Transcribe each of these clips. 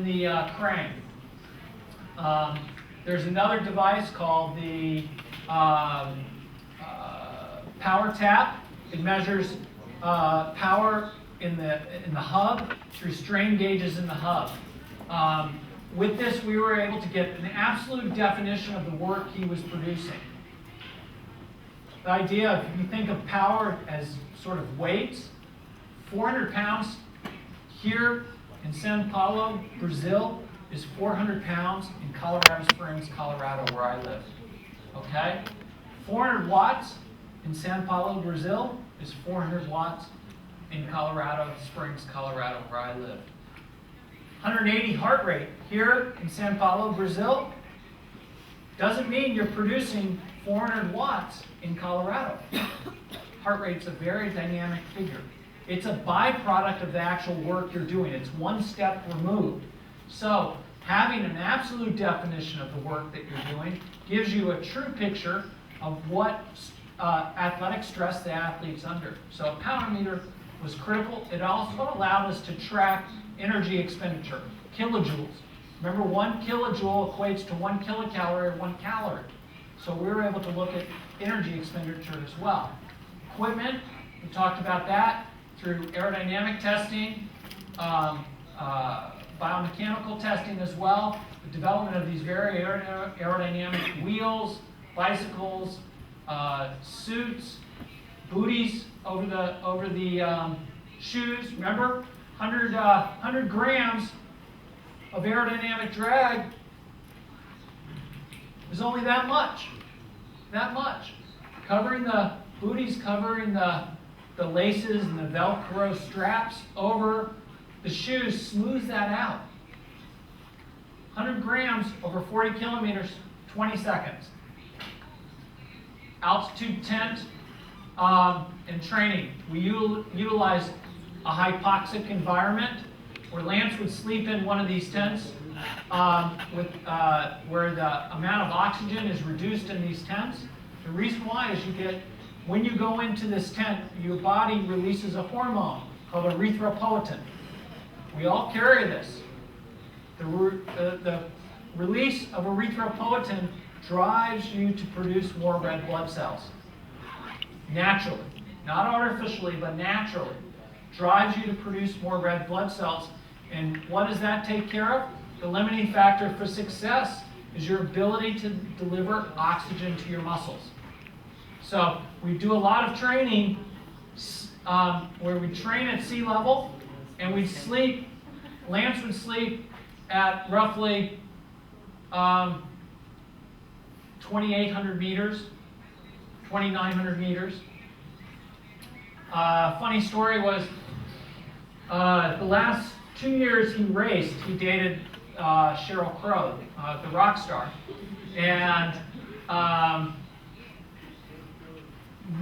the crane. There's another device called the power tap. It measures power in the hub through strain gauges in the hub. With this, we were able to get an absolute definition of the work he was producing. The idea of, if you think of power as sort of weights, 400 pounds here in São Paulo, Brazil, is 400 pounds in Colorado Springs, Colorado, where I live. Okay? 400 watts in São Paulo, Brazil, is 400 watts in Colorado Springs, Colorado, where I live. 180 heart rate here in São Paulo, Brazil, doesn't mean you're producing 400 watts in Colorado. Heart rate's a very dynamic figure. It's a byproduct of the actual work you're doing. It's one step removed. So having an absolute definition of the work that you're doing gives you a true picture of what athletic stress the athlete's under. So a power meter was critical. It also allowed us to track energy expenditure, kilojoules. Remember, 1 kilojoule equates to 1 kilocalorie or 1 calorie. So we were able to look at energy expenditure as well. Equipment, we talked about that through aerodynamic testing, biomechanical testing as well, the development of these very aerodynamic wheels, bicycles, suits, booties over the shoes. Remember, 100 grams of aerodynamic drag is only that much. That much. Covering the booties, covering the laces and the Velcro straps over the shoes smooths that out. 100 grams over 40 kilometers, 20 seconds. Altitude tent in training. We utilize a hypoxic environment where Lance would sleep in one of these tents where the amount of oxygen is reduced in these tents. The reason why is when you go into this tent, your body releases a hormone called erythropoietin. We all carry this. The release of erythropoietin drives you to produce more red blood cells. Naturally. Not artificially, but naturally. Drives you to produce more red blood cells. And what does that take care of? The limiting factor for success is your ability to deliver oxygen to your muscles. So we do a lot of training where we train at sea level, and we'd sleep. Lance would sleep at roughly 2,800 meters, 2,900 meters. Funny story was the last 2 years he raced, he dated Sheryl Crow, the rock star. And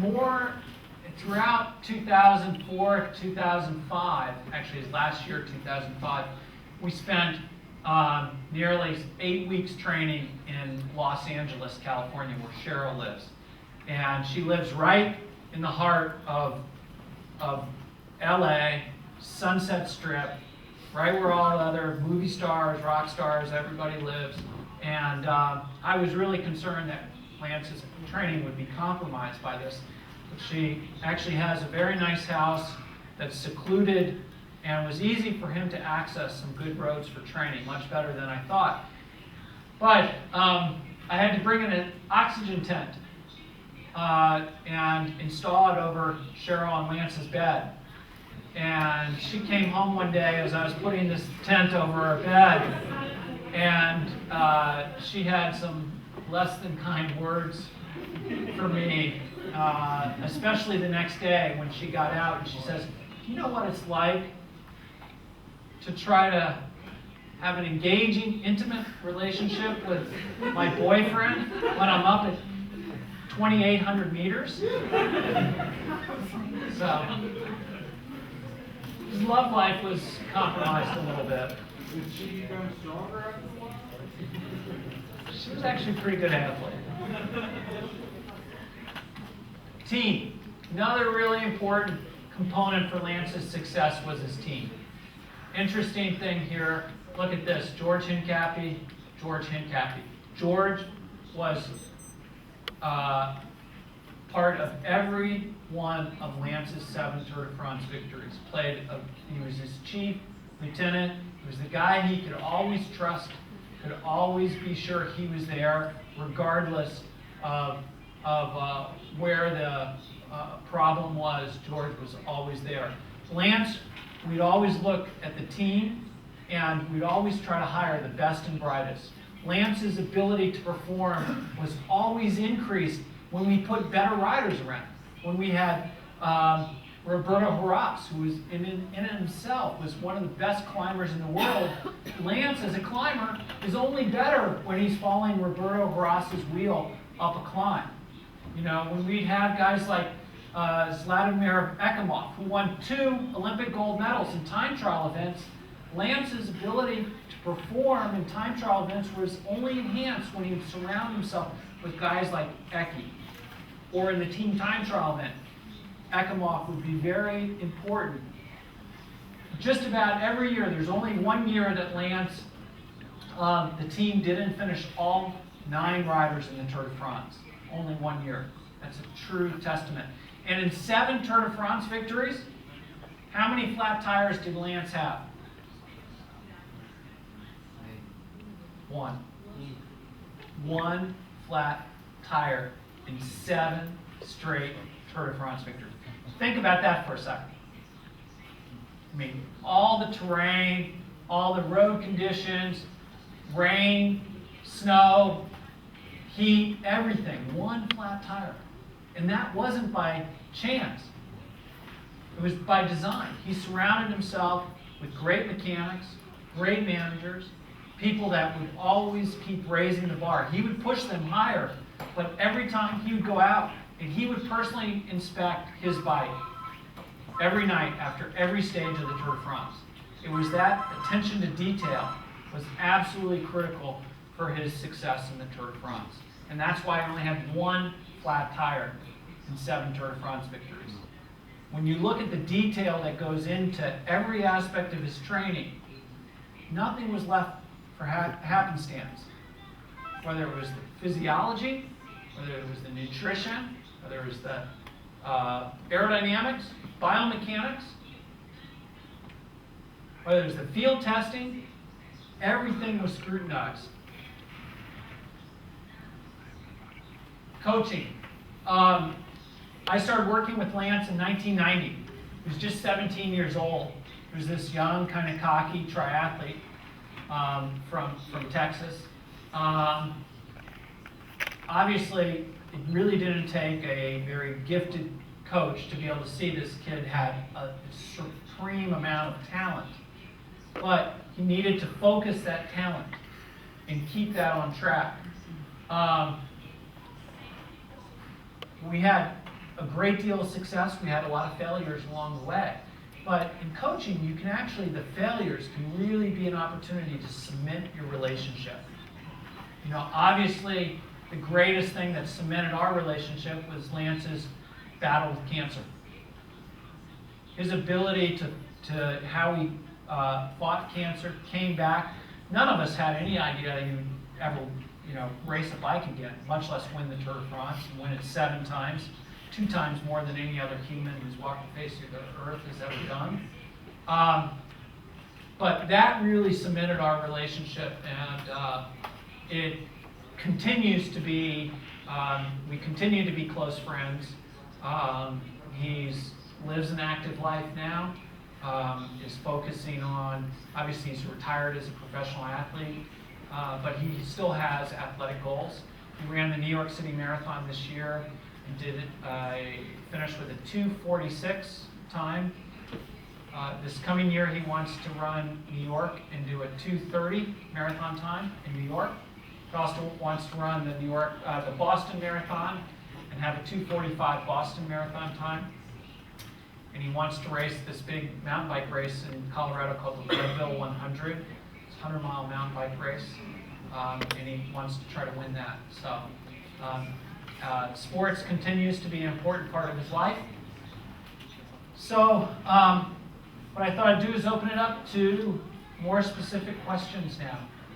more throughout 2004 to 2005, actually his last year, 2005, we spent nearly 8 weeks training in Los Angeles, California, where Sheryl lives. And she lives right in the heart of LA, Sunset Strip, right where all the other movie stars, rock stars, everybody lives. And I was really concerned that Lance's training would be compromised by this. But she actually has a very nice house that's secluded, and it was easy for him to access some good roads for training, much better than I thought. But I had to bring in an oxygen tent and install it over Sheryl and Lance's bed. And she came home one day as I was putting this tent over her bed, and she had some less than kind words for me, especially the next day when she got out, and she says, "Do you know what it's like to try to have an engaging, intimate relationship with my boyfriend when I'm up at 2,800 meters?" So his love life was compromised a little bit. Did she become stronger after a while? She was actually a pretty good athlete. Team. Another really important component for Lance's success was his team. Interesting thing here, look at this, George Hincapie, George Hincapie. George was part of every one of Lance's 7 Tour de France victories. He was his chief lieutenant. He was the guy he could always trust, could always be sure he was there, regardless of where the problem was. George was always there. Lance, we'd always look at the team, and we'd always try to hire the best and brightest. Lance's ability to perform was always increased when we put better riders around. When we had Roberto Horaz, who was in himself was one of the best climbers in the world. Lance, as a climber, is only better when he's following Roberto Horaz's wheel up a climb. You know, when we'd have guys like Vladimir Ekimov, who won 2 Olympic gold medals in time trial events, Lance's ability to perform in time trial events was only enhanced when he would surround himself with guys like Eki. Or in the team time trial event, Ekimov would be very important. Just about every year, there's only one year that Lance, the team didn't finish all 9 riders in the Tour de France. Only 1 year. That's a true testament. And in 7 Tour de France victories, how many flat tires did Lance have? 1. 1 flat tire in 7 straight Tour de France victories. Think about that for a second. I mean, all the terrain, all the road conditions, rain, snow, heat, everything. 1 flat tire. And that wasn't by chance. It was by design. He surrounded himself with great mechanics, great managers, people that would always keep raising the bar. He would push them higher, but every time he would go out and he would personally inspect his bike every night after every stage of the Tour de France. It was that attention to detail was absolutely critical for his success in the Tour de France. And that's why he only had 1 flat tire in 7 Tour de France victories. When you look at the detail that goes into every aspect of his training, nothing was left for happenstance. Whether it was the physiology, whether it was the nutrition, whether it was the aerodynamics, biomechanics, whether it was the field testing, everything was scrutinized. Coaching. I started working with Lance in 1990. He was just 17 years old. He was this young, kind of cocky triathlete from Texas. Obviously, it really didn't take a very gifted coach to be able to see this kid had a supreme amount of talent. But he needed to focus that talent and keep that on track. We had a great deal of success. We had a lot of failures along the way. But in coaching, you can actually, the failures can really be an opportunity to cement your relationship. You know, obviously, the greatest thing that cemented our relationship was Lance's battle with cancer. His ability to how he fought cancer, came back. None of us had any idea that he would ever, race a bike again, much less win the Tour de France and win it 7 times, 2 times more than any other human who's walked the face of the earth has ever done. But that really cemented our relationship, and it continues to be, we continue to be close friends. He lives an active life now, is focusing on, obviously he's retired as a professional athlete, but he still has athletic goals. He ran the New York City Marathon this year and finished with a 2:46 time. This coming year he wants to run New York and do a 2:30 marathon time in New York. He also wants to run the Boston Marathon and have a 2:45 Boston Marathon time. And he wants to race this big mountain bike race in Colorado called the Leadville 100. It's a 100-mile mountain bike race, and he wants to try to win that. So sports continues to be an important part of his life. So what I thought I'd do is open it up to more specific questions now.